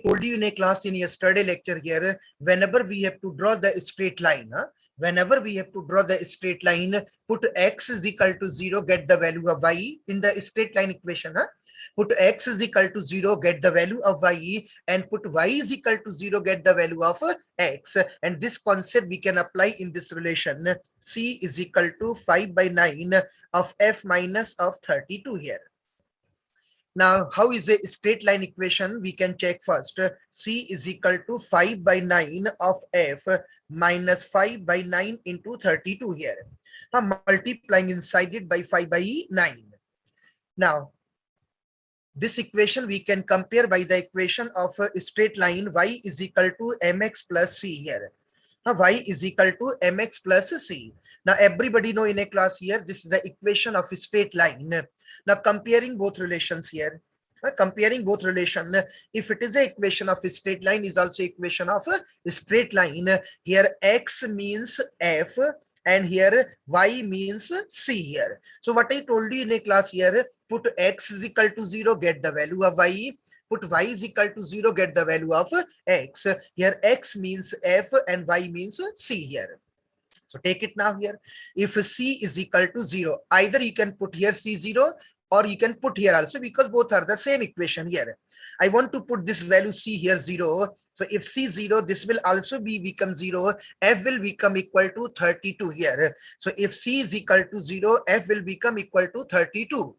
told you in a class in yesterday lecture here, whenever we have to draw the straight line, whenever we have to draw the straight line, put x is equal to 0, get the value of y in the straight line equation. Put x is equal to 0, get the value of y, and put y is equal to 0, get the value of x. And this concept we can apply in this relation. C is equal to 5 by 9 of f minus of 32 here. Now, how is a straight line equation? We can check first. C is equal to 5 by 9 of f minus 5 by 9 into 32 here. Now, multiplying inside it by 5 by 9. Now, this equation we can compare by the equation of a straight line y is equal to mx plus c here. Now, y is equal to mx plus c. Now, everybody know in a class here, this is the equation of a straight line. Now, comparing both relations here. Comparing both relation, if it is a equation of a straight line, is also equation of a straight line. Here x means f and here y means c here. So what I told you in a class here, put x is equal to 0, get the value of y. Put y is equal to 0, get the value of x. Here x means f and y means c here. So take it now here. If c is equal to 0, either you can put here c0 or you can put here also, because both are the same equation here. I want to put this value c here 0. So if c 0, this will also become 0. F will become equal to 32 here. So if c is equal to 0, f will become equal to 32.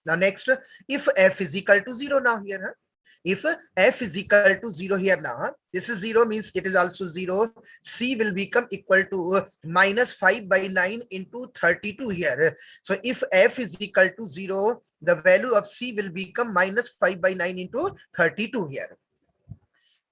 Now next, if f is equal to 0 now here, if f is equal to 0 here now, this is 0 means it is also 0. C will become equal to minus 5 by 9 into 32 here. So if f is equal to 0, the value of C will become minus 5 by 9 into 32 here.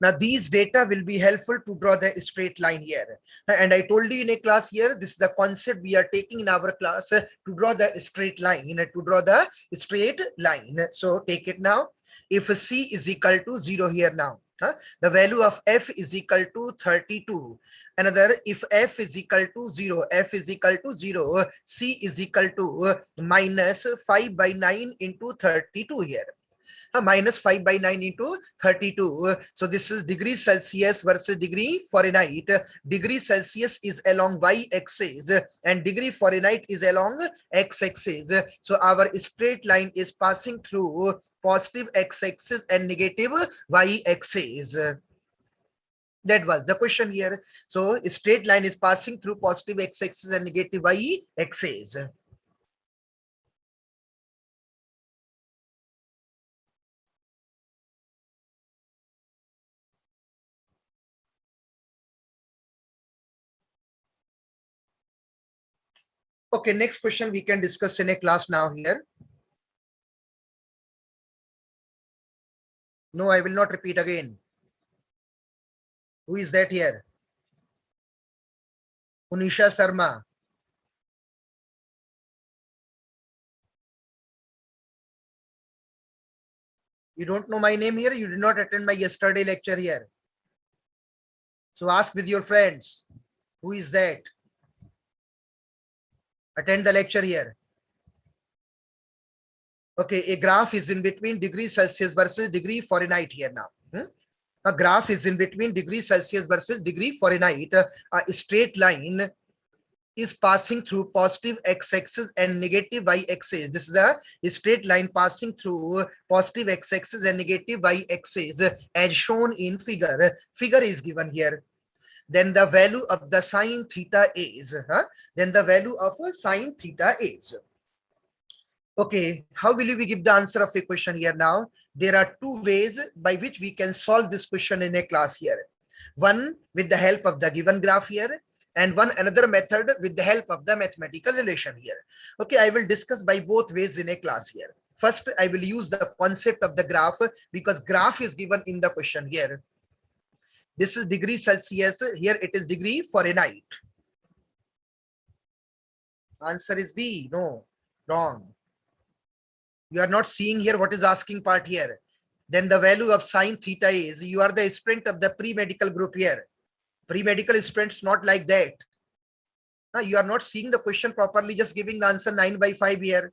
Now, these data will be helpful to draw the straight line here. And I told you in a class here, this is the concept we are taking in our class to draw the straight line, to draw the straight line. So take it now. If C is equal to 0 here now, the value of f is equal to 32. Another, if f is equal to 0, f is equal to 0, C is equal to minus 5 by 9 into 32 here. Minus 5 by 9 into 32. So this is degree Celsius versus degree Fahrenheit. Degree Celsius is along y-axis and degree Fahrenheit is along x-axis. So our straight line is passing through positive x-axis and negative y-axis. That was the question here. So straight line is passing through positive x-axis and negative y-axis. Okay, next question we can discuss in a class now here. No, I will not repeat again. Who is that here? Unisha Sharma. You don't know my name here? You did not attend my yesterday lecture here. So ask with your friends. Who is that? Attend the lecture here. Okay, a graph is in between degree Celsius versus degree Fahrenheit here now. A graph is in between degree Celsius versus degree Fahrenheit. A straight line is passing through positive x-axis and negative y-axis. This is the straight line passing through positive x-axis and negative y-axis as shown in figure. Figure is given here. Then the value of the sine theta is. Then the value of sine theta is. Okay, how will we give the answer of a question here now? There are two ways by which we can solve this question in a class here. One with the help of the given graph here, and one another method with the help of the mathematical relation here. Okay, I will discuss by both ways in a class here. First, I will use the concept of the graph because graph is given in the question here. This is degree Celsius, here it is degree Fahrenheit. Answer is B. No, wrong. You are not seeing here what is asking part here. Then the value of sine theta is, you are the student of the pre-medical group here. Pre-medical students not like that. You are not seeing the question properly, just giving the answer 9 by 5 here.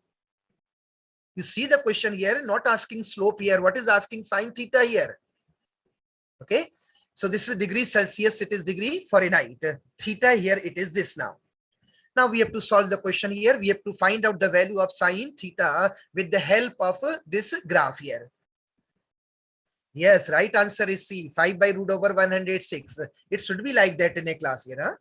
You see the question here, not asking slope here. What is asking sine theta here? Okay. So this is degree Celsius, it is degree Fahrenheit. Theta here, it is this now. Now we have to solve the question here. We have to find out the value of sine theta with the help of this graph here. Yes, right answer is C, 5 by root over 106. It should be like that in a class here. Huh?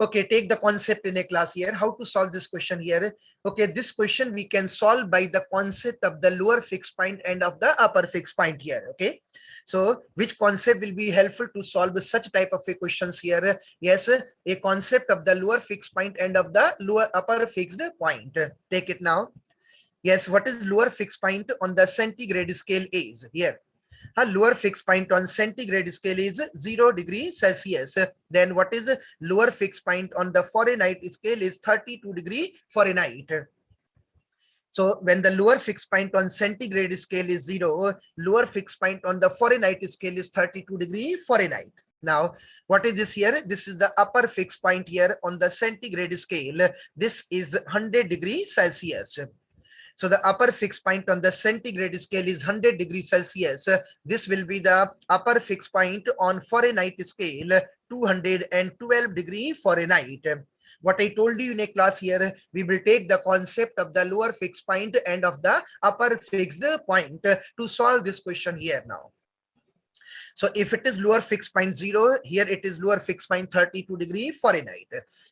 Okay, take the concept in a class here. How to solve this question here? Okay, this question we can solve by the concept of the lower fixed point and of the upper fixed point here. Okay, so which concept will be helpful to solve such type of questions here? Yes, a concept of the lower fixed point and of the lower upper fixed point. Take it now. Yes, what is lower fixed point on the centigrade scale is here? A lower fixed point on centigrade scale is 0 degree Celsius. Then what is lower fixed point on the Fahrenheit scale is 32 degree Fahrenheit. So when the lower fixed point on centigrade scale is 0, lower fixed point on the Fahrenheit scale is 32 degree Fahrenheit. Now, what is this here? This is the upper fixed point here on the centigrade scale. This is 100 degree Celsius. So the upper fixed point on the centigrade scale is 100 degrees Celsius. This will be the upper fixed point on Fahrenheit scale, 212 degree Fahrenheit. What I told you in a class here, we will take the concept of the lower fixed point and of the upper fixed point to solve this question here now. So if it is lower fixed point 0, here it is lower fixed point 32 degree Fahrenheit.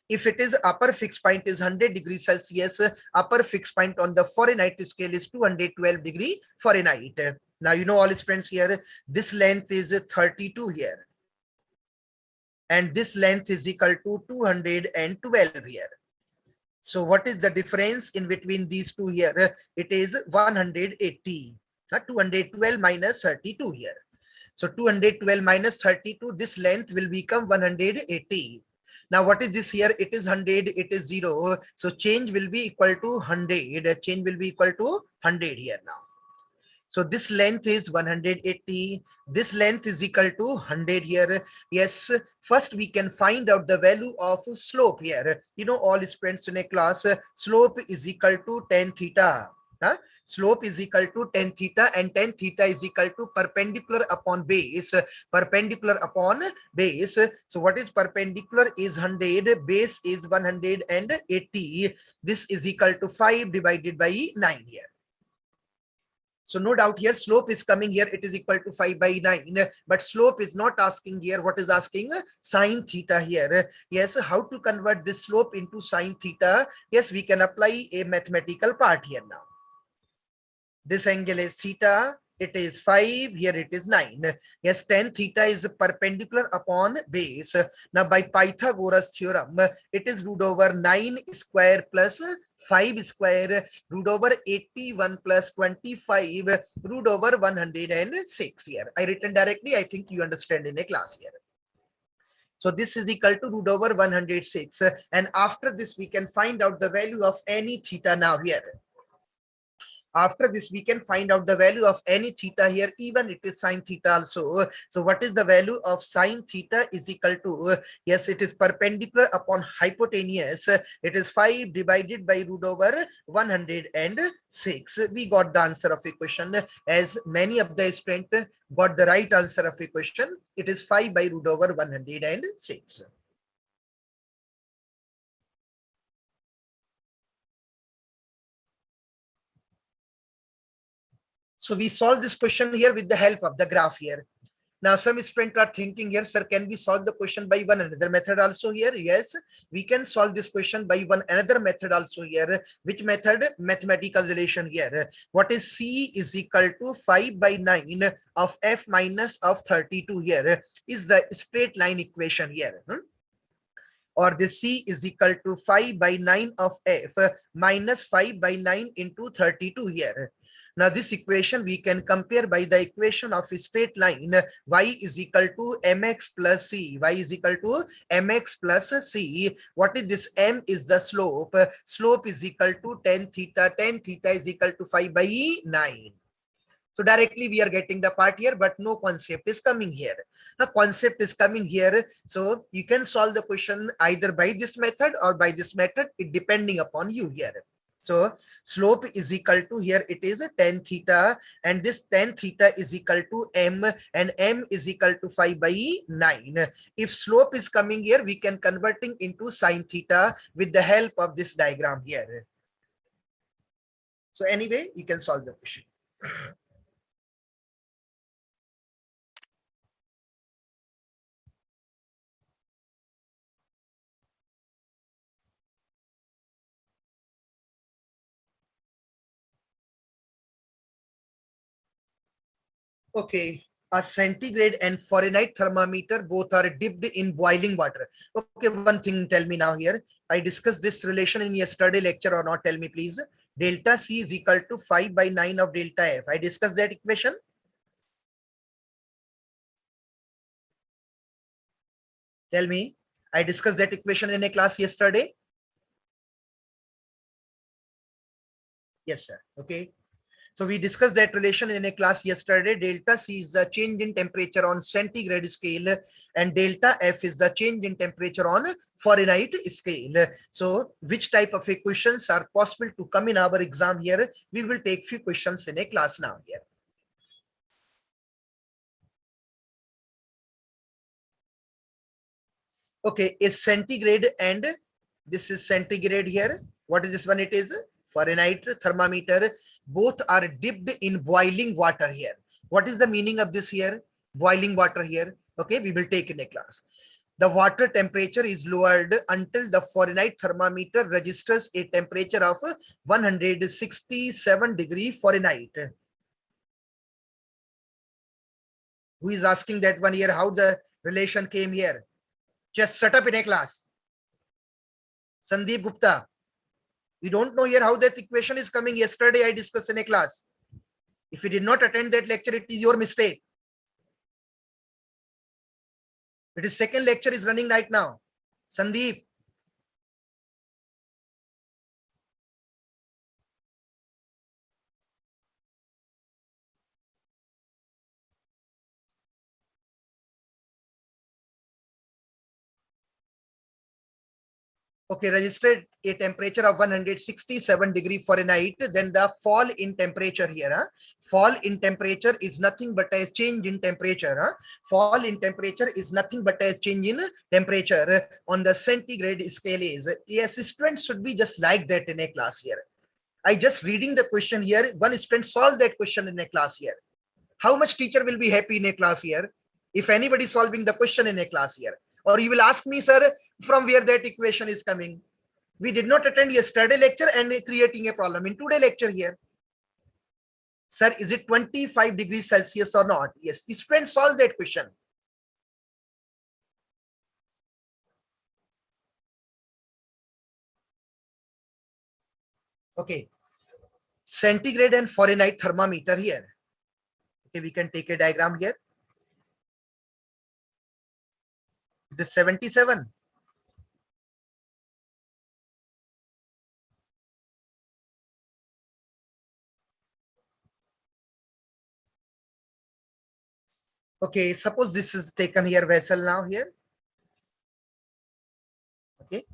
If it is upper fixed point is 100 degrees Celsius, upper fixed point on the Fahrenheit scale is 212 degree Fahrenheit. Now, you know all students here, this length is 32 here. And this length is equal to 212 here. So what is the difference in between these two here? It is 180. 212 minus 32 here. So 212 minus 32, this length will become 180. Now what is this here? It is 100, it is 0. So change will be equal to 100. Change will be equal to 100 here now. So this length is 180. This length is equal to 100 here. Yes, first we can find out the value of slope here. You know all students in a class, slope is equal to tan theta. Slope is equal to tan theta, and tan theta is equal to perpendicular upon base. Perpendicular upon base. So what is perpendicular is 100, base is 180. This is equal to 5 divided by 9 here. So no doubt here slope is coming here, it is equal to 5 by 9, but slope is not asking here. What is asking? Sine theta here. Yes, how to convert this slope into sine theta? Yes, we can apply a mathematical part here now. This angle is theta, it is 5, here it is 9. Yes, tan theta is perpendicular upon base. Now by Pythagoras theorem, it is root over 9 square plus 5 square, root over 81 plus 25, root over 106 here. I written directly, I think you understand in a class here. So this is equal to root over 106. And after this, we can find out the value of any theta now here. After this, we can find out the value of any theta here, even it is sine theta also. So what is the value of sine theta is equal to, yes, it is perpendicular upon hypotenuse. It is 5 divided by root over 106. We got the answer of equation. As many of the students got the right answer of equation, it is 5 by root over 106. So we solve this question here with the help of the graph here. Now some students are thinking here, sir, can we solve the question by one another method also here? Yes, we can solve this question by one another method also here. Which method? Mathematical relation here. What is C is equal to 5 by 9 of f minus of 32 here is the straight line equation here. Or the C is equal to 5 by 9 of f minus 5 by 9 into 32 here. Now this equation we can compare by the equation of a straight line. Y is equal to mx plus c. Y is equal to mx plus c. What is this? M is the slope. Slope is equal to tan theta. Tan theta is equal to 5 by 9. So directly we are getting the part here, but no concept is coming here. The concept is coming here. So you can solve the question either by this method or by this method, it depending upon you here. So slope is equal to, here it is tan theta, and this tan theta is equal to m, and m is equal to 5/9. If slope is coming here, we can converting into sine theta with the help of this diagram here. So anyway, you can solve the question. Okay, a centigrade and Fahrenheit thermometer both are dipped in boiling water. Okay, one thing tell me now here. I discussed this relation in yesterday lecture or not? Tell me please. Delta C is equal to 5/9 of delta F. I discussed that equation. Tell me. I discussed that equation in a class yesterday. Yes, sir. Okay. So we discussed that relation in a class yesterday. Delta C is the change in temperature on centigrade scale, and delta F is the change in temperature on Fahrenheit scale. So which type of equations are possible to come in our exam here? We will take few questions in a class now here. Okay, is centigrade, and this is centigrade here. What is this one? It is Fahrenheit thermometer. Both are dipped in boiling water here. What is the meaning of this here? Boiling water here. Okay, we will take in a class. The water temperature is lowered until the Fahrenheit thermometer registers a temperature of 167 degree Fahrenheit. Who is asking that one here? How the relation came here? Just shut up in a class. Sandeep Gupta. We don't know here how that equation is coming. Yesterday I discussed in a class. If you did not attend that lecture, it is your mistake. It is second lecture is running right now. Sandeep. Okay, registered a temperature of 167 degree Fahrenheit. Then the fall in temperature here. Fall in temperature is nothing but a change in temperature. Fall in temperature is nothing but a change in temperature on the centigrade scale is. Yes, students should be just like that in a class here. I just reading the question here. One student solve that question in a class here. How much teacher will be happy in a class here? If anybody solving the question in a class here. Or you will ask me, sir, from where that equation is coming. We did not attend yesterday lecture and creating a problem in today lecture here. Sir, is it 25 degrees Celsius or not? Yes, students solve that question. Okay. Centigrade and Fahrenheit thermometer here. Okay, we can take a diagram here. Is it 77? Okay, suppose this is taken here vessel now here. Okay,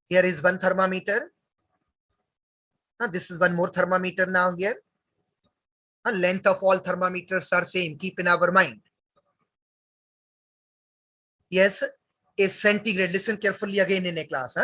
here is one thermometer. This is one more thermometer now here. Length of all thermometers are same. Keep in our mind. Yes, a centigrade, listen carefully again in a class.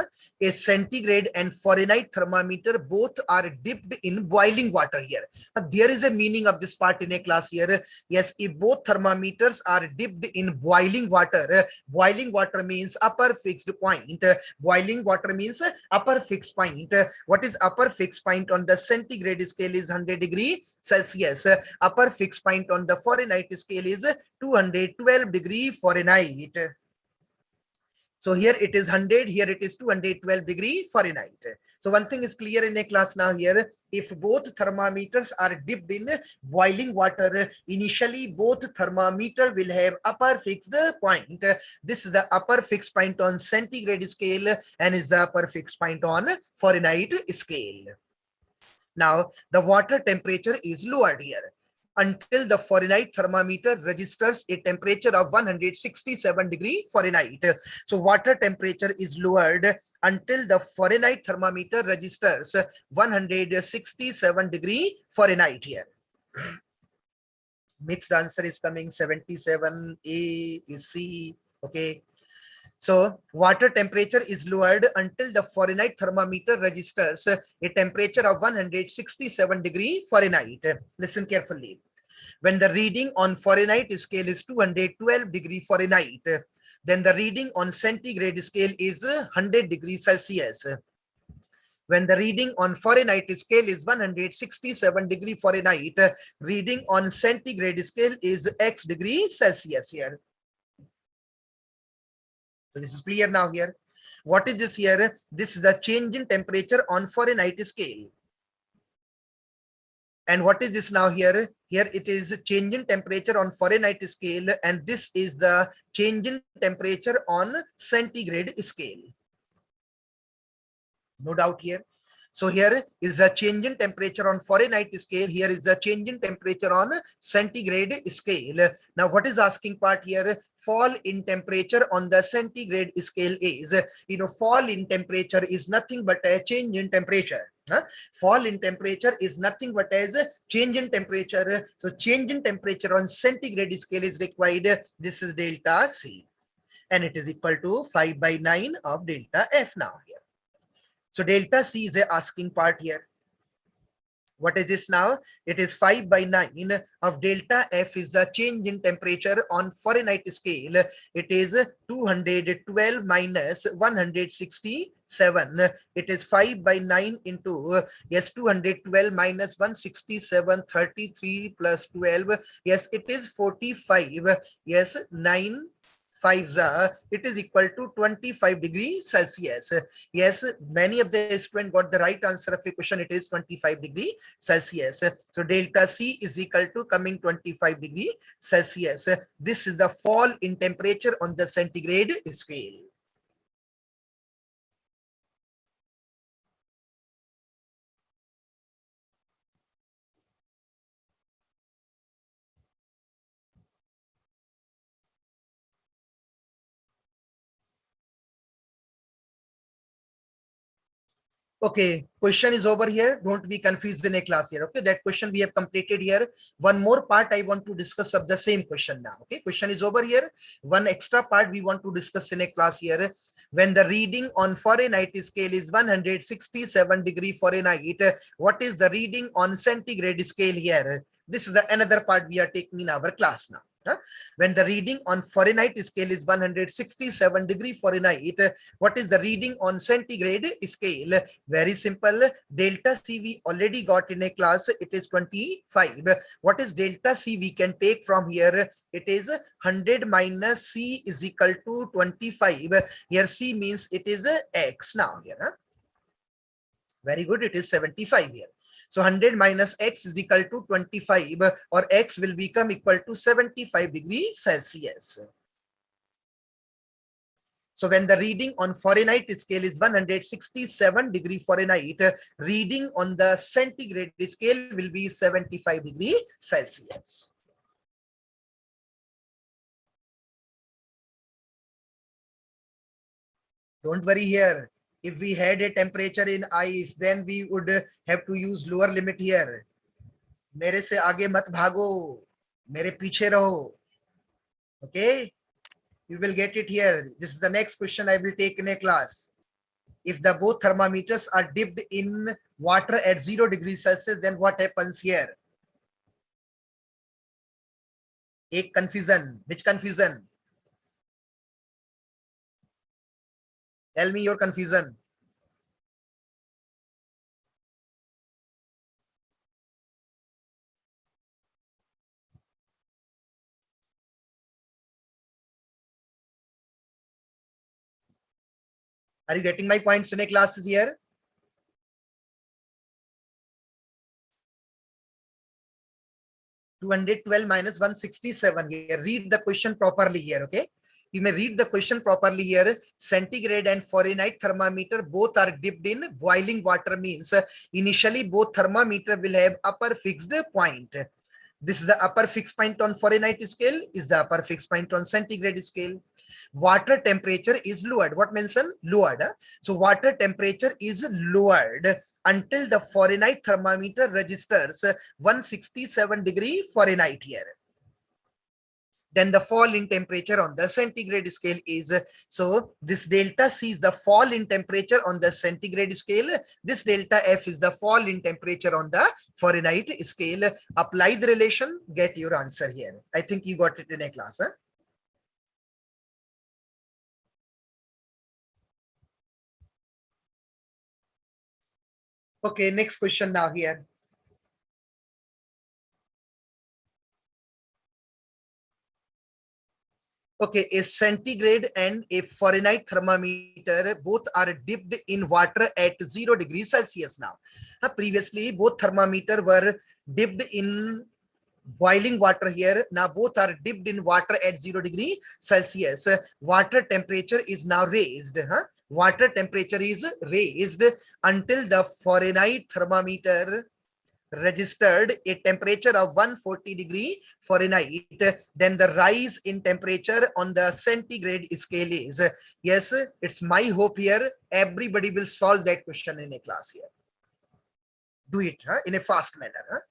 A centigrade and Fahrenheit thermometer both are dipped in boiling water here. There is a meaning of this part in a class here. Yes, if both thermometers are dipped in boiling water, boiling water means upper fixed point. Boiling water means upper fixed point. What is upper fixed point on the centigrade scale is 100 degree Celsius. Upper fixed point on the Fahrenheit scale is 212 degree Fahrenheit. So here it is 100, here it is 212 degree Fahrenheit. So one thing is clear in a class now here. If both thermometers are dipped in boiling water, initially both thermometer will have upper fixed point. This is the upper fixed point on centigrade scale and is the upper fixed point on Fahrenheit scale. Now the water temperature is lowered here. until the Fahrenheit thermometer registers a temperature of 167 degree Fahrenheit. So water temperature is lowered until the Fahrenheit thermometer registers 167 degree Fahrenheit here. Mixed answer is coming 77, A is C. Okay. So water temperature is lowered until the Fahrenheit thermometer registers a temperature of 167 degree Fahrenheit. Listen carefully. When the reading on Fahrenheit scale is 212 degree Fahrenheit, then the reading on centigrade scale is 100 degrees Celsius. When the reading on Fahrenheit scale is 167 degree Fahrenheit, reading on centigrade scale is X degree Celsius here. So this is clear now here. What is this here? This is the change in temperature on Fahrenheit scale. And what is this now here? Here it is change in temperature on Fahrenheit scale, and this is the change in temperature on centigrade scale. No doubt here. So here is the change in temperature on Fahrenheit scale. Here is the change in temperature on centigrade scale. Now what is asking part here? Fall in temperature on the centigrade scale is, fall in temperature is nothing but a change in temperature. Fall in temperature is nothing but as a change in temperature. So change in temperature on centigrade scale is required. This is delta C, and it is equal to 5/9 of delta F now here. So delta C is a asking part here. What is this now? It is 5/9 of delta F is the change in temperature on Fahrenheit scale. It is 212 minus 167. It is 5/9 into, yes, 212 minus 167, 33 plus 12. Yes, it is 45. Yes, 9 5s are, it is equal to 25 degrees Celsius. Yes, many of the students got the right answer of a question. It is 25 degree Celsius. So delta C is equal to coming 25 degree Celsius. This is the fall in temperature on the centigrade scale. Okay, question is over here. Don't be confused in a class here. Okay, that question we have completed here. One more part I want to discuss of the same question now. Okay, question is over here. One extra part we want to discuss in a class here. When the reading on Fahrenheit scale is 167 degree Fahrenheit, what is the reading on centigrade scale here? This is the another part we are taking in our class now. When the reading on Fahrenheit scale is 167 degree Fahrenheit, what is the reading on centigrade scale? Very simple. Delta C we already got in a class. It is 25. What is delta C we can take from here? It is 100 minus C is equal to 25. Here C means it is X now here. Very good. It is 75 here. So 100 minus X is equal to 25, or X will become equal to 75 degrees Celsius. So when the reading on Fahrenheit scale is 167 degree Fahrenheit, reading on the centigrade scale will be 75 degree Celsius. Don't worry here. If we had a temperature in ice, then we would have to use lower limit here. मेरे से आगे मत भागो, मेरे पीछे रहो. Okay, you will get it here. This is the next question I will take in a class. If the both thermometers are dipped in water at 0 degrees Celsius, then what happens here? एक confusion. Which confusion? Tell me your confusion. Are you getting my points in a classes here? (212 minus 167) here. Read the question properly here, okay? You may read the question properly here. Centigrade and Fahrenheit thermometer both are dipped in boiling water, means initially both thermometer will have upper fixed point. This is the upper fixed point on Fahrenheit scale, is the upper fixed point on centigrade scale. Water temperature is lowered. What mentioned? Lowered. So water temperature is lowered until the Fahrenheit thermometer registers 167 degree Fahrenheit here. Then the fall in temperature on the centigrade scale is, so this delta C is the fall in temperature on the centigrade scale. This delta F is the fall in temperature on the Fahrenheit scale. Apply the relation, get your answer here. I think you got it in a class. Huh? Okay, next question now here. Okay, a centigrade and a Fahrenheit thermometer both are dipped in water at 0 degrees Celsius now. Previously, both thermometer were dipped in boiling water here. Now both are dipped in water at 0 degree Celsius. Water temperature is now raised. Water temperature is raised until the Fahrenheit thermometer registered a temperature of 140 degree Fahrenheit. Then the rise in temperature on the centigrade scale is, yes, it's my hope here everybody will solve that question in a class here. Do it in a fast manner.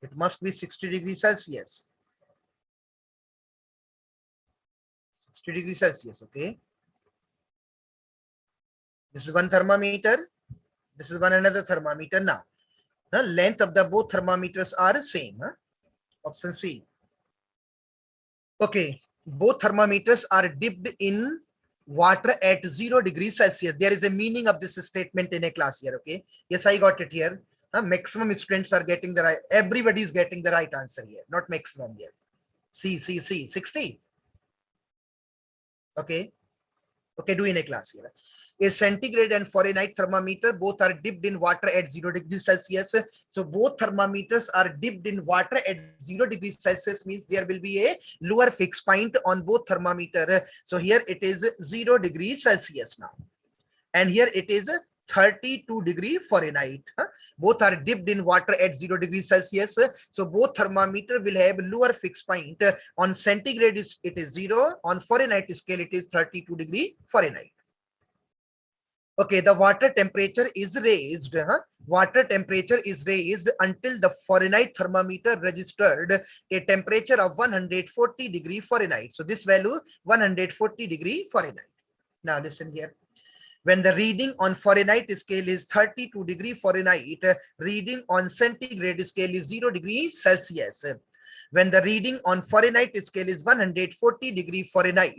It must be 60 degrees Celsius. 60 degrees Celsius, okay. This is one thermometer. This is one another thermometer now. The length of the both thermometers are same. Option C. Okay, both thermometers are dipped in water at 0 degrees Celsius. There is a meaning of this statement in a class here, okay. Yes, I got it here. Maximum students are getting the right, everybody is getting the right answer here, not maximum here. C, 60. Okay. Okay, do in a class here. A centigrade and Fahrenheit thermometer both are dipped in water at 0 degrees Celsius. So both thermometers are dipped in water at 0 degrees Celsius means there will be a lower fixed point on both thermometer. So here it is 0 degrees Celsius now. And here it is 32 degree Fahrenheit. Both are dipped in water at 0 degrees Celsius. So both thermometer will have lower fixed point. On centigrade it is 0. On Fahrenheit scale it is 32 degree Fahrenheit. Okay, the water temperature is raised. Water temperature is raised until the Fahrenheit thermometer registered a temperature of 140 degree Fahrenheit. So this value 140 degree Fahrenheit. Now listen here. When the reading on Fahrenheit scale is 32 degree Fahrenheit, reading on centigrade scale is 0 degrees Celsius. When the reading on Fahrenheit scale is 140 degree Fahrenheit,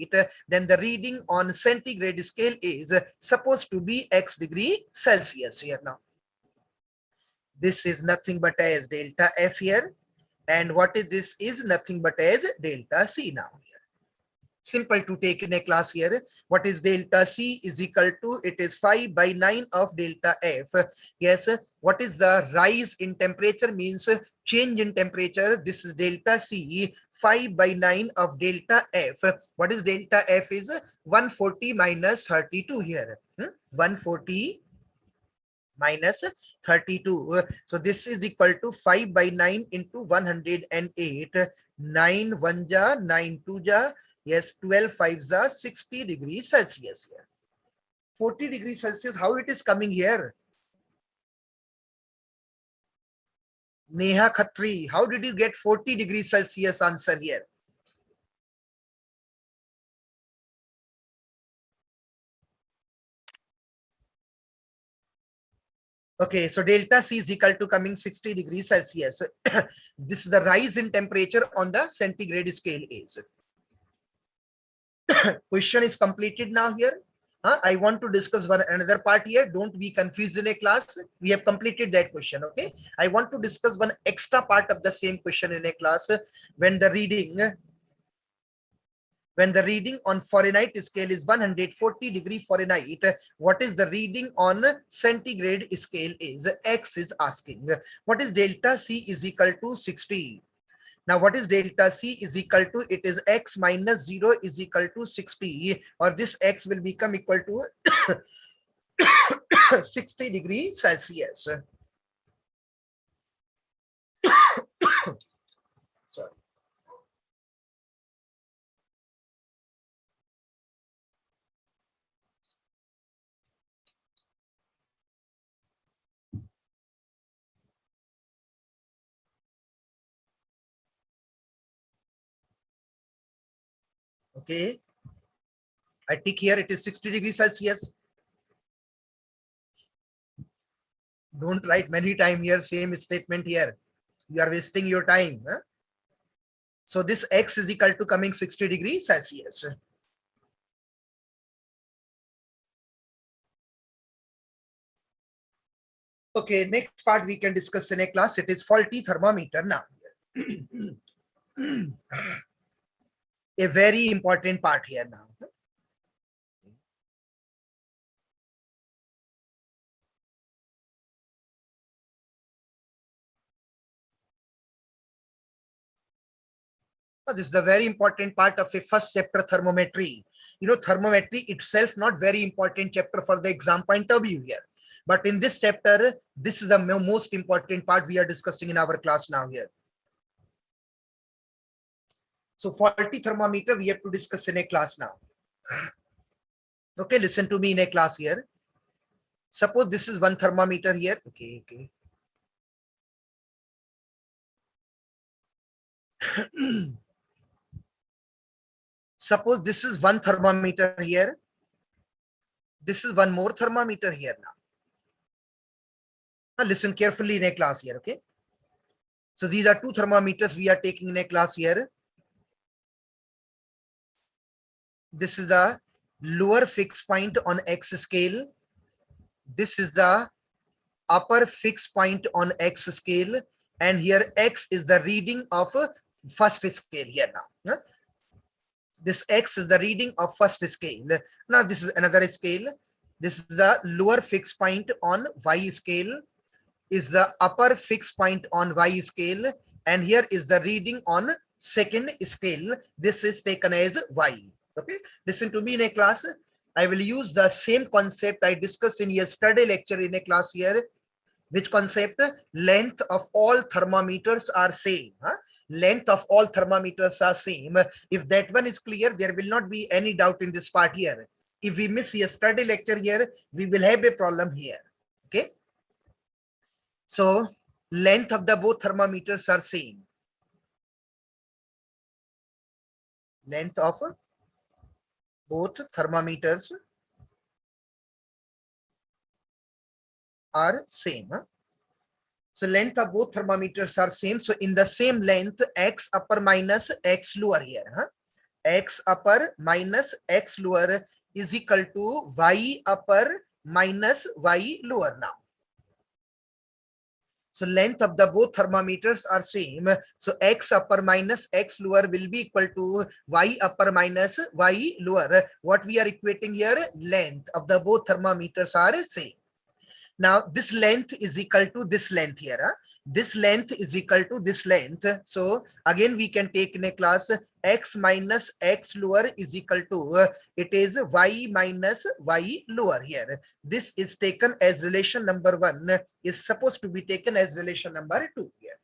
then the reading on centigrade scale is supposed to be X degree Celsius here now. This is nothing but as delta F here. And what is this is nothing but as delta C now. Simple to take in a class here. What is delta C is equal to, it is 5 by 9 of delta F. Yes, what is the rise in temperature means change in temperature. This is delta C, 5 by 9 of delta F. What is delta F is 140 minus 32 here. 140 minus 32. So this is equal to 5 by 9 into 108. 9 1 ja, 9 2 ja. Yes, 12 5s are 60 degrees Celsius here. 40 degrees Celsius, how it is coming here? Neha Khatri, how did you get 40 degrees Celsius answer here? Okay, so delta C is equal to coming 60 degrees Celsius. This is the rise in temperature on the centigrade scale is. Question is completed now here. I want to discuss one another part here. Don't be confused in a class. We have completed that question. Okay. I want to discuss one extra part of the same question in a class. When the reading When the reading on Fahrenheit scale is 140 degree Fahrenheit, what is the reading on centigrade scale is X is asking. What is delta C is equal to 60. Now, what is delta C is equal to? It is X minus 0 is equal to 60, or this X will become equal to 60 degrees Celsius. Sorry. Okay. I tick here, it is 60 degrees Celsius. Don't write many times here, same statement here. You are wasting your time. Huh? So this X is equal to coming 60 degrees Celsius. Okay, next part we can discuss in a class. It is faulty thermometer now. A very important part here now. This is a very important part of a first chapter, thermometry. You know, thermometry itself not very important chapter for the exam point of view here. But in this chapter, this is the most important part we are discussing in our class now here. So faulty thermometer we have to discuss in a class now. Okay, listen to me in a class here. Suppose this is one thermometer here. Okay. Suppose this is one thermometer here. This is one more thermometer here now. Now listen carefully in a class here, okay? So these are two thermometers we are taking in a class here. This is the lower fixed point on X scale. This is the upper fixed point on X scale. And here X is the reading of first scale here now. This X is the reading of first scale. Now this is another scale. This is the lower fixed point on Y scale, is the upper fixed point on Y scale, and here is the reading on second scale. This is taken as Y. Okay, listen to me in a class. I will use the same concept I discussed in yesterday lecture in a class here. Which concept? Length of all thermometers are same. Length of all thermometers are same. If that one is clear, there will not be any doubt in this part here. If we miss yesterday lecture here, we will have a problem here. Okay. So length of the both thermometers are same. Length of both thermometers are same. So length of both thermometers are same. So in the same length, X upper minus X lower here. X upper minus X lower is equal to Y upper minus Y lower now. So length of the both thermometers are same. So X upper minus X lower will be equal to Y upper minus Y lower. What we are equating here, length of the both thermometers are same. Now this length is equal to this length here. This length is equal to this length. So again we can take in a class X minus X lower is equal to it is Y minus Y lower here. This is taken as relation number 1, is supposed to be taken as relation number 2 here.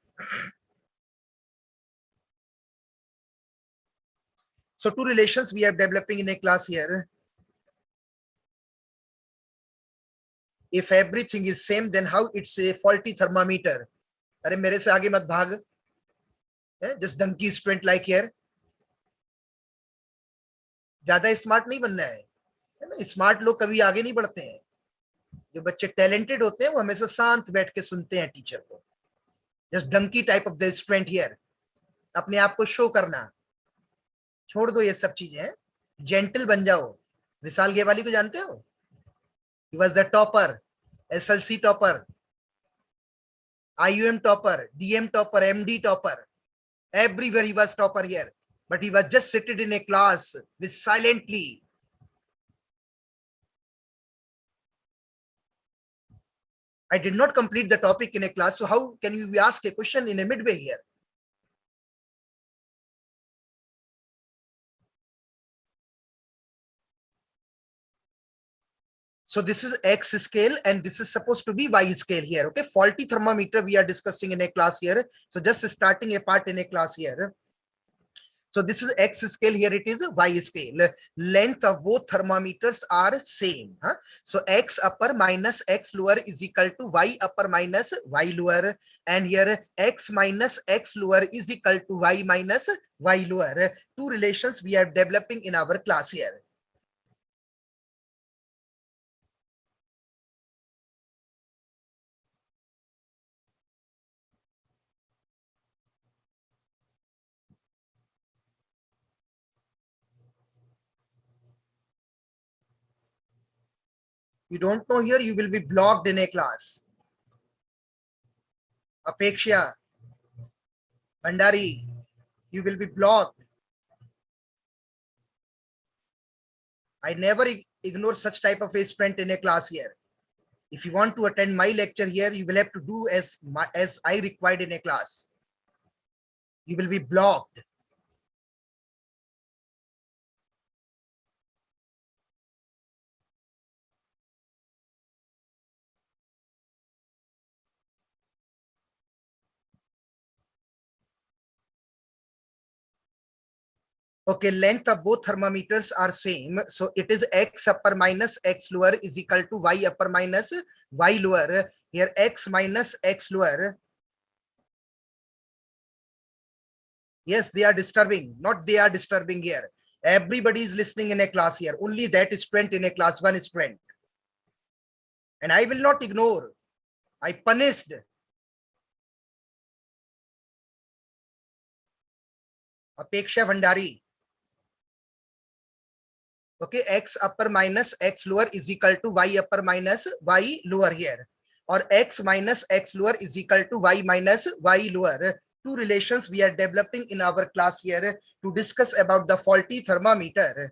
So two relations we are developing in a class here. If everything is same, then how it's a faulty thermometer? अरे मेरे से आगे मत भाग. Just donkey student like here. ज्यादा smart नहीं बनना है ना. स्मार्ट लोग कभी आगे नहीं बढ़ते हैं. जो बच्चे टैलेंटेड होते हैं वो हमेशा शांत बैठ के सुनते हैं टीचर को. Just donkey type of the student here. अपने आप को शो करना छोड़ दो, ये सब चीजें. जेंटल बन जाओ. विशाल गेवाली को जानते हो? He was the topper, SLC topper, IUM topper, DM topper, MD topper. Everywhere he was topper here. but he was just seated in a class with silently. I did not complete the topic in a class, so how can you ask a question in a midway here? So this is X scale and this is supposed to be Y scale here. Okay, faulty thermometer we are discussing in a class here. So just starting a part in a class here. So this is X scale, here it is a Y scale. Length of both thermometers are same. Huh? So X upper minus X lower is equal to Y upper minus Y lower. And here X minus X lower is equal to Y minus Y lower. Two relations we are developing in our class here. You don't know here, you will be blocked in a class. Apeksha, Bhandari, you will be blocked. I never ignore such type of a student in a class here. If you want to attend my lecture here, you will have to do as I required in a class. You will be blocked. Okay, length of both thermometers are same. So it is X upper minus X lower is equal to Y upper minus Y lower. Here X minus X lower. Yes, they are disturbing. Not they are disturbing here. Everybody is listening in a class here. Only that student in a class 1 student. And I will not ignore. I punished. Apeksha Bhandari. Okay, X upper minus X lower is equal to Y upper minus Y lower here. Or X minus X lower is equal to Y minus Y lower. Two relations we are developing in our class here to discuss about the faulty thermometer.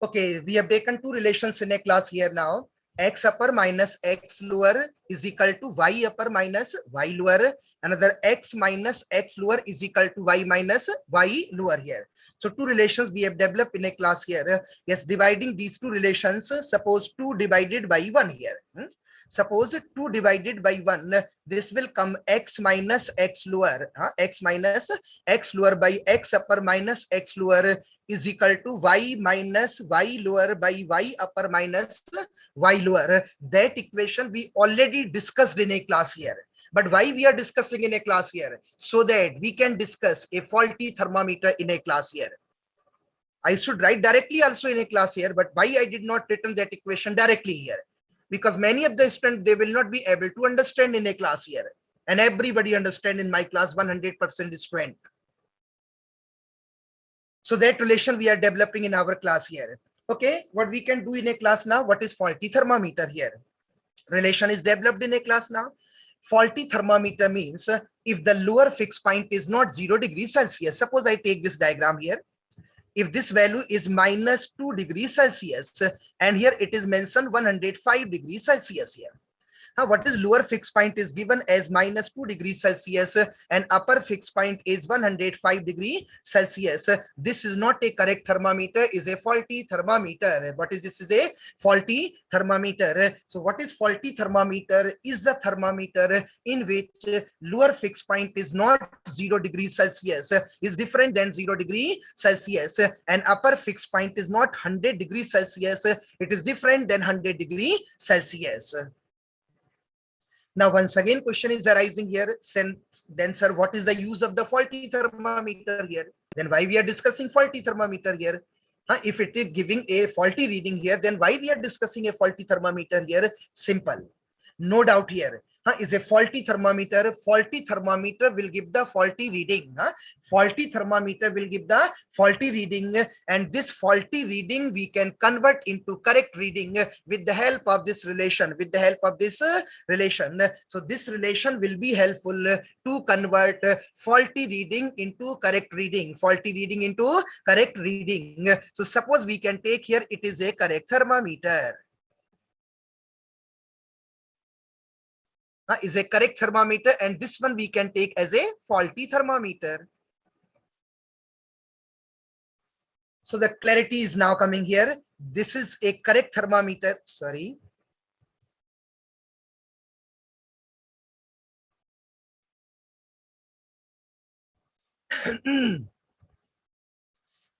Okay, we have taken two relations in a class here now. X upper minus X lower is equal to Y upper minus Y lower. Another X minus X lower is equal to Y minus Y lower here. So two relations we have developed in a class here. Yes, dividing these two relations, suppose 2 divided by 1 here. Suppose 2 divided by 1, this will come X minus X lower. X minus X lower by X upper minus X lower is equal to Y minus Y lower by Y upper minus Y lower. That equation we already discussed in a class here. But why we are discussing in a class here? So that we can discuss a faulty thermometer in a class here. I should write directly also in a class here, but why I did not written that equation directly here? Because many of the students, they will not be able to understand in a class here. And everybody understand in my class 100% student. So that relation we are developing in our class here. Okay, what we can do in a class now, what is faulty thermometer here? Relation is developed in a class now. Faulty thermometer means if the lower fixed point is not 0 degrees Celsius. Suppose I take this diagram here. If this value is minus 2 degrees Celsius and here it is mentioned 105 degrees Celsius here. Now, what is lower fixed point is given as minus 2 degrees Celsius and upper fixed point is 105 degrees Celsius. This is not a correct thermometer, is a faulty thermometer. What is this? Is a faulty thermometer. So what is faulty thermometer? Is the thermometer in which lower fixed point is not 0 degrees Celsius, is different than 0 degree Celsius, and upper fixed point is not 100 degrees Celsius, it is different than 100 degree Celsius. Now, once again, question is arising here. Then, sir, what is the use of the faulty thermometer here? Then why we are discussing faulty thermometer here? If it is giving a faulty reading here, then why we are discussing a faulty thermometer here? Simple. No doubt here. is a faulty thermometer. Faulty thermometer will give the faulty reading. Faulty thermometer will give the faulty reading, and this faulty reading we can convert into correct reading with the help of this relation. With the help of this relation. So this relation will be helpful to convert faulty reading into correct reading. Faulty reading into correct reading. So suppose we can take here it is a correct thermometer. Is a correct thermometer, and this one we can take as a faulty thermometer. So the clarity is now coming here. This is a correct thermometer. Sorry.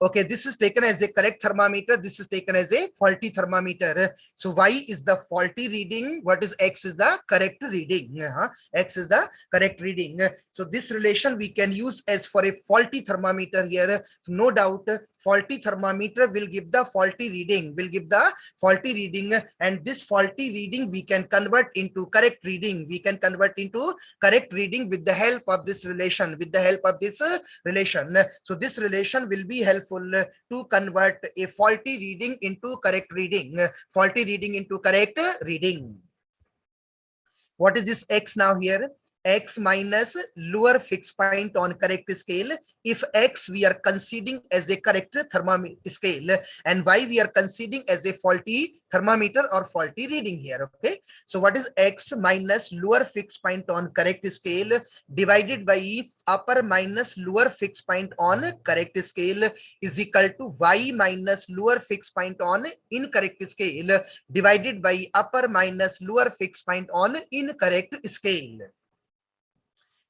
Okay, this is taken as a correct thermometer. This is taken as a faulty thermometer. So Y is the faulty reading. What is X is the correct reading. X is the correct reading. So this relation we can use as for a faulty thermometer here. No doubt, faulty thermometer will give the faulty reading. Will give the faulty reading, and this faulty reading we can convert into correct reading. We can convert into correct reading with the help of this relation. With the help of this relation. So this relation will be helpful to convert a faulty reading into correct reading. Faulty reading into correct reading. What is this X now here? X minus lower fixed point on correct scale. If X we are considering as a correct thermometer scale, and Y we are considering as a faulty thermometer or faulty reading here. Okay, so what is X minus lower fixed point on correct scale divided by upper minus lower fixed point on correct scale is equal to Y minus lower fixed point on incorrect scale divided by upper minus lower fixed point on incorrect scale.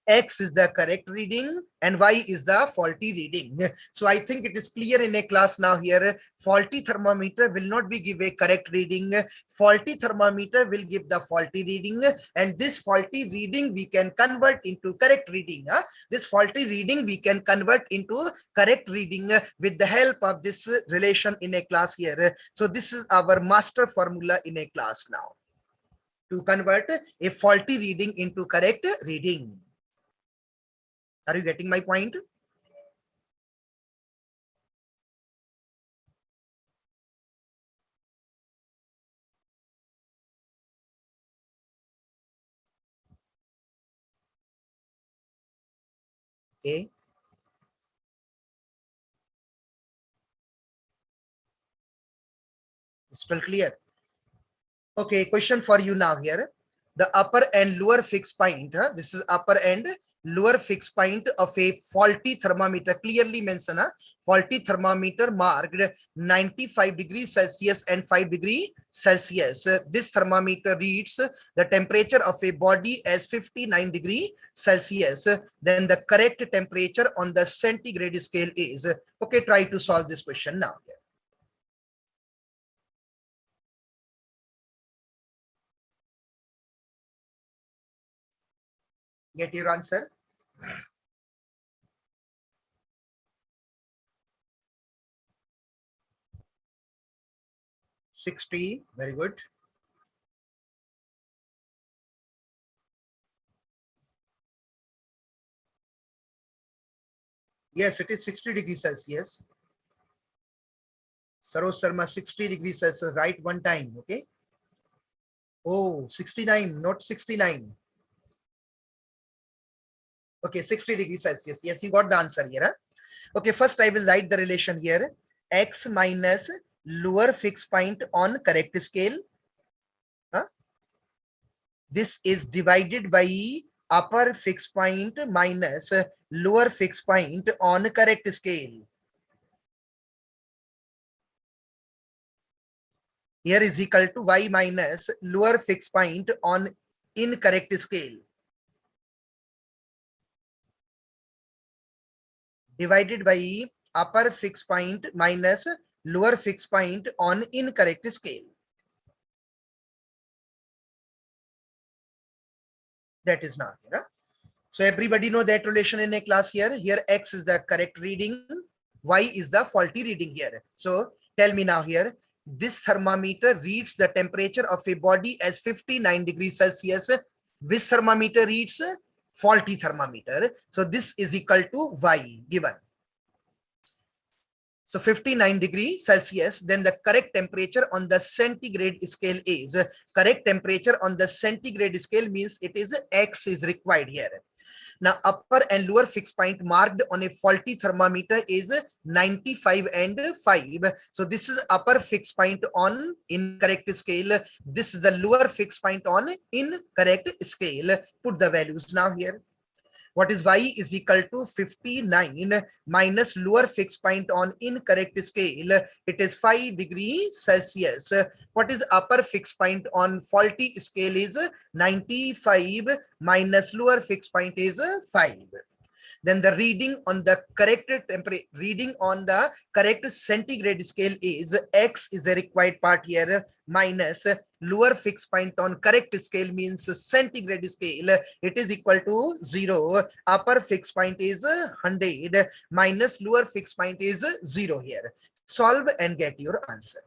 X is the correct reading and Y is the faulty reading. So I think it is clear in a class now here. Faulty thermometer will not be give a correct reading. Faulty thermometer will give the faulty reading, and this faulty reading we can convert into correct reading. This faulty reading we can convert into correct reading with the help of this relation in a class here. So this is our master formula in a class now to convert a faulty reading into correct reading. Are you getting my point? Okay. It's still clear. Okay, question for you now here. The upper and lower fixed point. This is upper and lower fixed point of a faulty thermometer. Clearly mentioned, faulty thermometer marked 95 degrees Celsius and 5 degrees Celsius. This thermometer reads the temperature of a body as 59 degrees Celsius. Then the correct temperature on the centigrade scale is. Okay, try to solve this question now. Get your answer. 60. Very good. Yes, it is 60 degrees Celsius. Saroj Sharma, 60 degrees Celsius. Right one time. Okay. Oh, 69, not 69. Okay, 60 degrees Celsius. Yes, you got the answer here. Huh? Okay, first I will write the relation here. X minus lower fixed point on correct scale. Huh? This is divided by upper fixed point minus lower fixed point on correct scale. Here is equal to Y minus lower fixed point on incorrect scale divided by upper fixed point minus lower fixed point on incorrect scale. That is not here. Huh? So everybody know that relation in a class here. Here X is the correct reading, Y is the faulty reading here. So tell me now here, this thermometer reads the temperature of a body as 59 degrees Celsius. Which thermometer reads faulty thermometer? So this is equal to Y given. So 59 degrees Celsius, then the correct temperature on the centigrade scale is, correct temperature on the centigrade scale means it is X is required here. Now upper and lower fixed point marked on a faulty thermometer is 95 and 5. So this is upper fixed point on incorrect scale. This is the lower fixed point on incorrect scale. Put the values now here. What is Y is equal to 59 minus lower fixed point on incorrect scale. It is 5 degrees Celsius. What is upper fixed point on faulty scale is 95 minus lower fixed point is 5. Then the reading on the correct temperature, reading on the correct centigrade scale is X is a required part here, minus lower fixed point on correct scale means centigrade scale. It is equal to 0. Upper fixed point is 100 minus lower fixed point is 0 here. Solve and get your answer.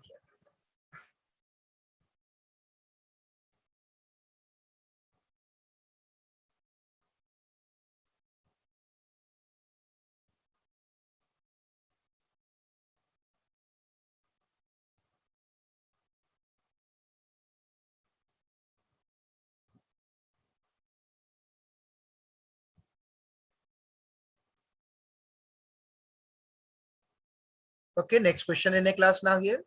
Okay, next question in a class now here.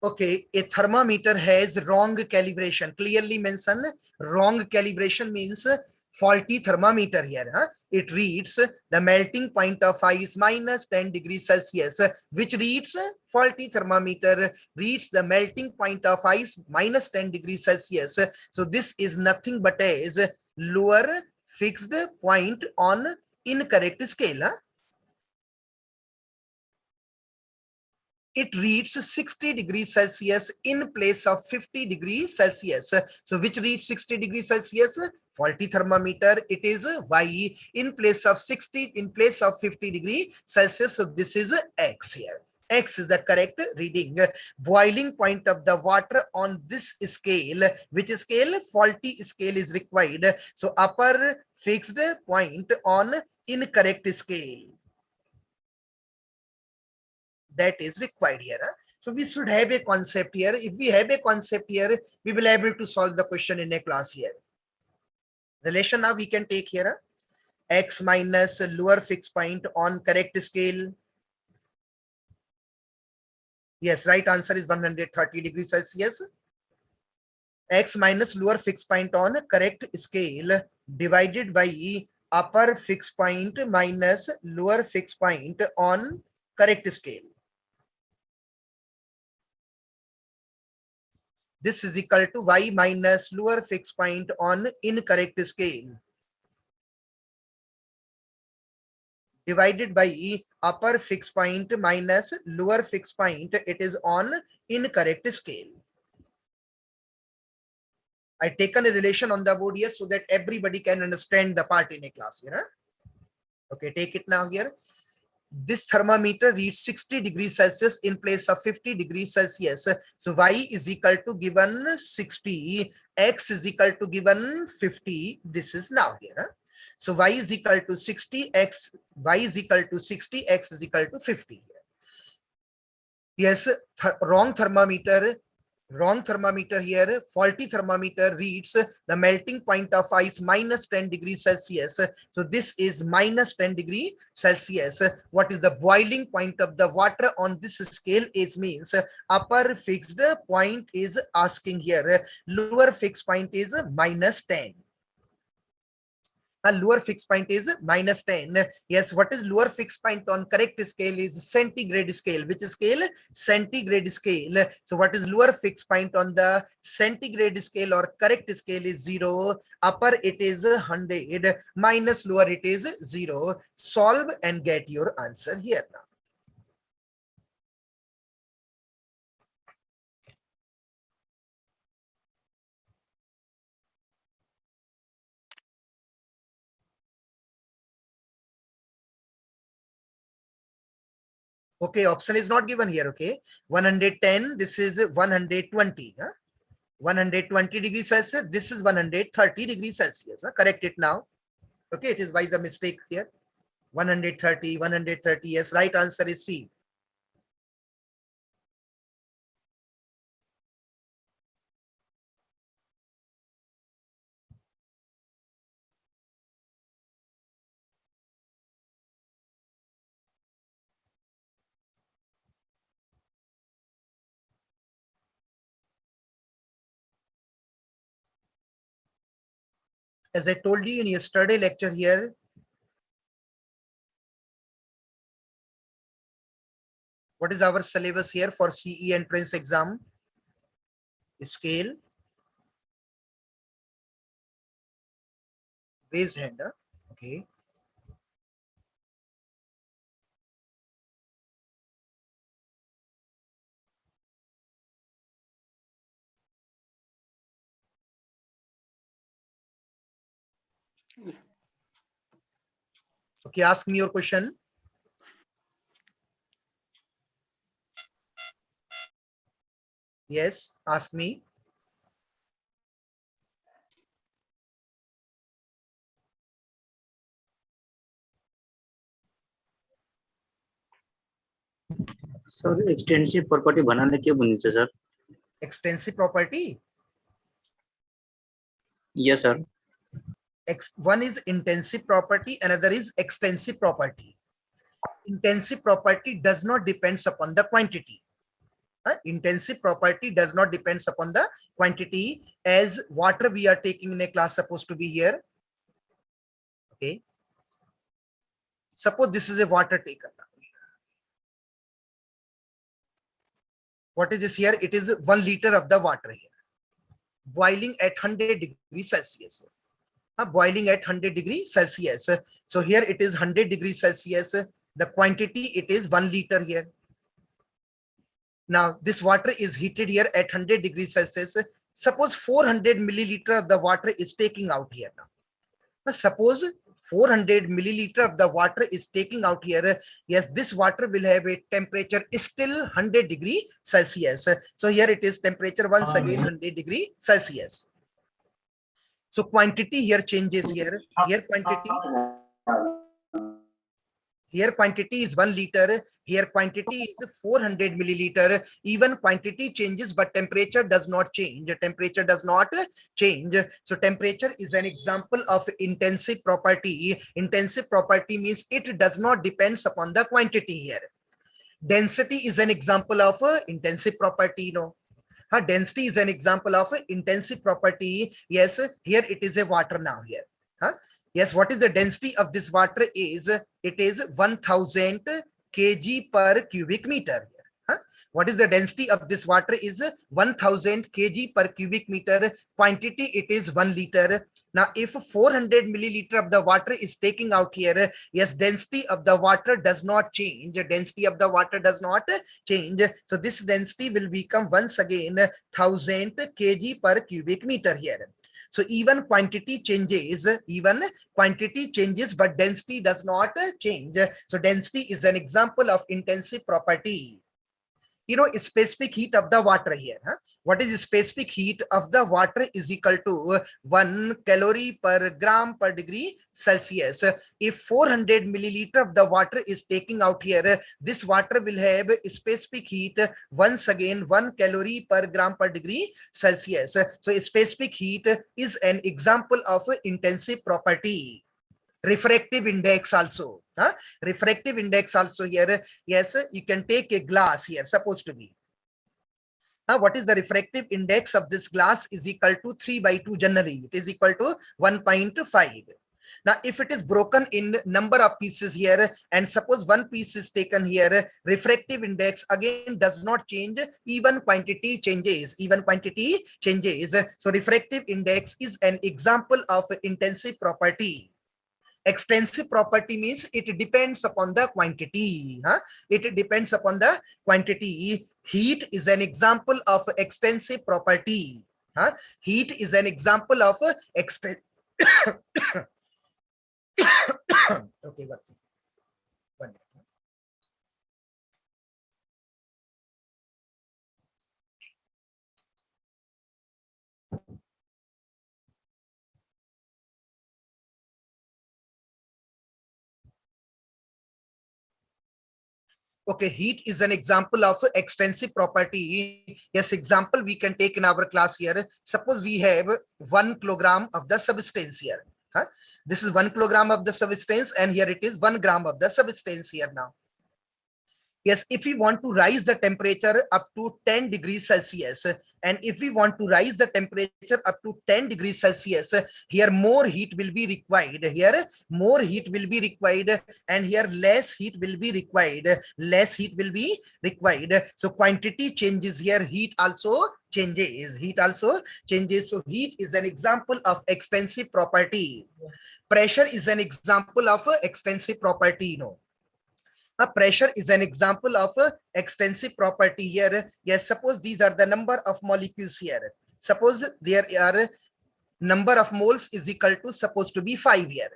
Okay, a thermometer has wrong calibration. Clearly mention wrong calibration means faulty thermometer here. Huh? It reads the melting point of ice minus 10 degrees Celsius, which reads faulty thermometer reads the melting point of ice minus 10 degrees Celsius. So this is nothing but as lower fixed point on incorrect scale. Huh? It reads 60 degrees Celsius in place of 50 degrees Celsius. So which reads 60 degrees Celsius? Faulty thermometer. It is Y in place of 60, in place of 50 degrees Celsius. So this is X here. X is the correct reading. Boiling point of the water on this scale. Which scale? Faulty scale is required. So upper fixed point on incorrect scale. That is required here. Huh? So we should have a concept here. If we have a concept here, we will be able to solve the question in a class here. Relation now we can take here. Huh? X minus lower fixed point on correct scale. Yes, right answer is 130 degrees Celsius. X minus lower fixed point on correct scale divided by upper fixed point minus lower fixed point on correct scale. This is equal to Y minus lower fixed point on incorrect scale divided by upper fixed point minus lower fixed point. It is on incorrect scale. I taken a relation on the board here so that everybody can understand the part in a class here. Huh? Okay, take it now here. This thermometer reads 60 degrees Celsius in place of 50 degrees Celsius. So Y is equal to given 60, X is equal to given 50. This is now here. Huh? So Y is equal to 60, Y is equal to 60, X is equal to 50. Yes, wrong thermometer here. Faulty thermometer reads the melting point of ice minus 10 degrees Celsius. So this is minus 10 degrees Celsius. What is the boiling point of the water on this scale is means upper fixed point is asking here. Lower fixed point is minus 10. Lower fixed point is minus 10. Yes, what is lower fixed point on correct scale is centigrade scale. Which scale? Centigrade scale. So what is lower fixed point on the centigrade scale or correct scale is 0. Upper it is 100 minus lower it is 0. Solve and get your answer here now. Okay, option is not given here. Okay, 110. This is 120. Huh? 120 degrees Celsius. This is 130 degrees Celsius. Correct it now. Okay, it is by the mistake here. 130, 130. Yes, right answer is C. As I told you in yesterday lecture here, what is our syllabus here for CE entrance exam? Scale, raise hand. Okay. Okay, ask me your question. Yes, ask me. Sir extensive property बनाने क्यों बनी है sir? Extensive property. Yes sir. One is intensive property, another is extensive property. Intensive property does not depends upon the quantity. Intensive property does not depends upon the quantity, as water we are taking in a class supposed to be here. Okay. Suppose this is a water taken. What is this here? It is 1 liter of the water here. Boiling at 100 degrees Celsius. Boiling at 100 degrees Celsius. So here it is 100 degrees Celsius. The quantity, it is 1 liter here. Now this water is heated here at 100 degrees Celsius. Suppose 400 milliliter of the water is taking out here now. Suppose 400 milliliter of the water is taking out here. Yes, this water will have a temperature still 100 degree Celsius. So here it is temperature once again 100 degree Celsius. So quantity here changes here. Here quantity is 1 liter. Here quantity is 400 milliliter. Even quantity changes, but temperature does not change. Temperature does not change. So temperature is an example of intensive property. Intensive property means it does not depends upon the quantity here. Density is an example of intensive property. No. Density is an example of intensive property. Yes, here it is a water now here. Yes, what is the density of this water is? It is 1000 kg per cubic meter. What is the density of this water is 1000 kg per cubic meter. Quantity, it is 1 liter. Now, if 400 milliliter of the water is taking out here, yes, density of the water does not change. Density of the water does not change. So this density will become once again 1000 kg per cubic meter here. So even quantity changes, but density does not change. So density is an example of intensive property. Specific heat of the water here. What is the specific heat of the water is equal to 1 calorie per gram per degree Celsius. If 400 milliliter of the water is taking out here, this water will have specific heat once again 1 calorie per gram per degree Celsius. So specific heat is an example of intensive property. Refractive index also. Refractive index also here. Yes, you can take a glass here, supposed to be. What is the refractive index of this glass is equal to 3/2 generally. It is equal to 1.5. Now, if it is broken in number of pieces here, and suppose one piece is taken here, refractive index again does not change, even quantity changes. So refractive index is an example of intensive property. Extensive property means it depends upon the quantity. It depends upon the quantity. Heat is an example of extensive property. Heat is an example of extensive. Okay, one. Okay, heat is an example of extensive property. Yes, example we can take in our class here. Suppose we have 1 kilogram of the substance here. Huh? This is 1 kilogram of the substance, and here it is 1 gram of the substance here now. Yes, if we want to rise the temperature up to 10 degrees Celsius, and if we want to rise the temperature up to 10 degrees Celsius, here more heat will be required. Here more heat will be required, and here less heat will be required. Less heat will be required. So quantity changes here, heat also changes. Heat also changes. So heat is an example of extensive property. Pressure is an example of extensive property. No. Pressure is an example of extensive property here. Yes, suppose these are the number of molecules here. Suppose there are number of moles is equal to supposed to be 5 here.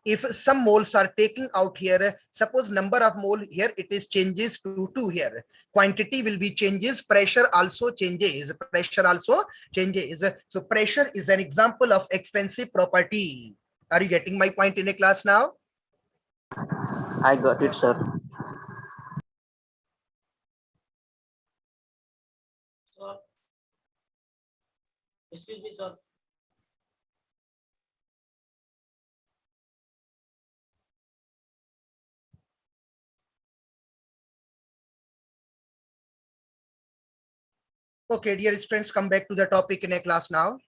If some moles are taking out here, suppose number of mole here, it is changes to 2 here. Quantity will be changes, pressure also changes. Pressure also changes. So pressure is an example of extensive property. Are you getting my point in a class now? I got it, sir. Sir. Excuse me, sir. Okay, dear students, come back to the topic in a class now.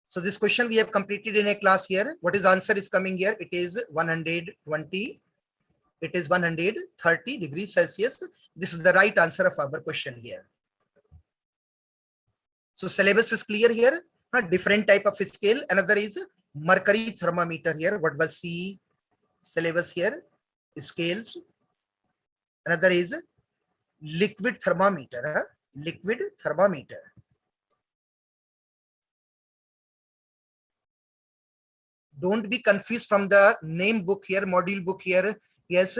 So this question we have completed in a class here. What is answer is coming here? It is 120. It is 130 degrees Celsius. This is the right answer of our question here. So syllabus is clear here. A different type of scale. Another is mercury thermometer here. What was C? Syllabus here. Scales. Another is liquid thermometer. Liquid thermometer. Don't be confused from the name book here, module book here. Yes,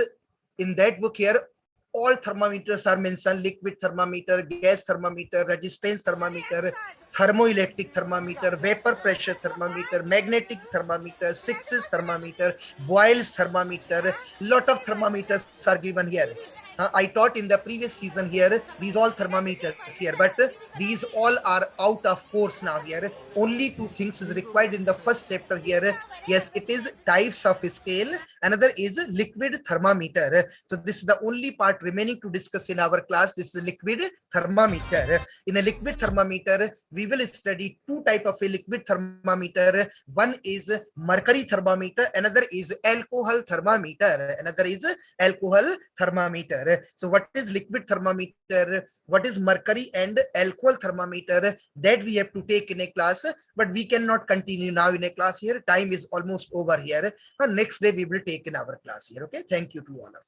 in that book here, all thermometers are mentioned: liquid thermometer, gas thermometer, resistance thermometer, thermoelectric thermometer, vapor pressure thermometer, magnetic thermometer, sixes thermometer, Boyle's thermometer. Lot of thermometers are given here. I taught in the previous season here, these all thermometers here, but these all are out of course now here. Only 2 things is required in the first chapter here. Yes, it is types of scale. Another is liquid thermometer. So this is the only part remaining to discuss in our class. This is liquid thermometer. In a liquid thermometer, we will study 2 type of a liquid thermometer. One is mercury thermometer. Another is alcohol thermometer. Another is alcohol thermometer. So what is liquid thermometer? What is mercury and alcohol thermometer? That we have to take in a class, but we cannot continue now in a class here. Time is almost over here. Next day we will take in our class here. Okay. Thank you to all of you.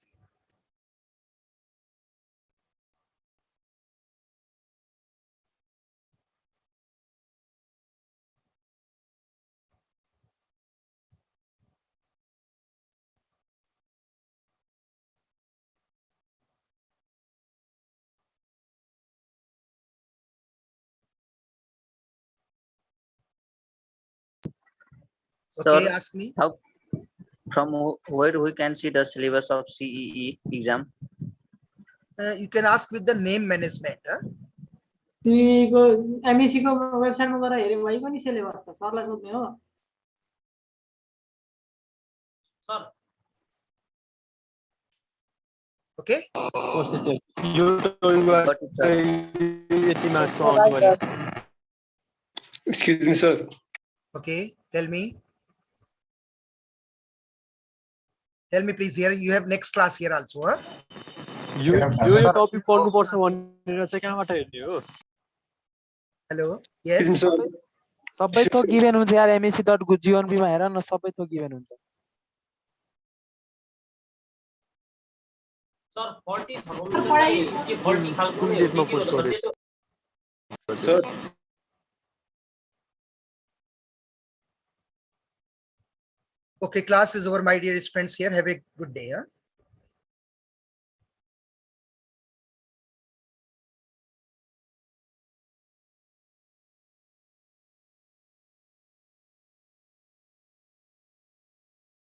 Okay, Sir, ask me. how from where we can see the syllabus of CEE exam? You can ask with the name management. Seiko MEC को वेबसाइटमा गएर हेर्यो भइगयो नि syllabus त सरलाई सोध्ने हो Sir. Okay. You told me Got it, sir. 80 marks को आउनु पर्यो. Excuse me, sir. Okay. Tell me. Tell me please here. You have next class here also. Huh? Yo topic पढ्नु पर्छ भनेर चाहिँ कहाँबाट हेर्ने हो? Hello. Yes. सबै थोक गिभन हुन्छ यार msc.gov मा हेर न सबै थोक गिभन हुन्छ. Sir, 40 thermometer के 40 खालको नै हो कि के हो sir? Okay, class is over, my dear friends here. Have a good day. Huh?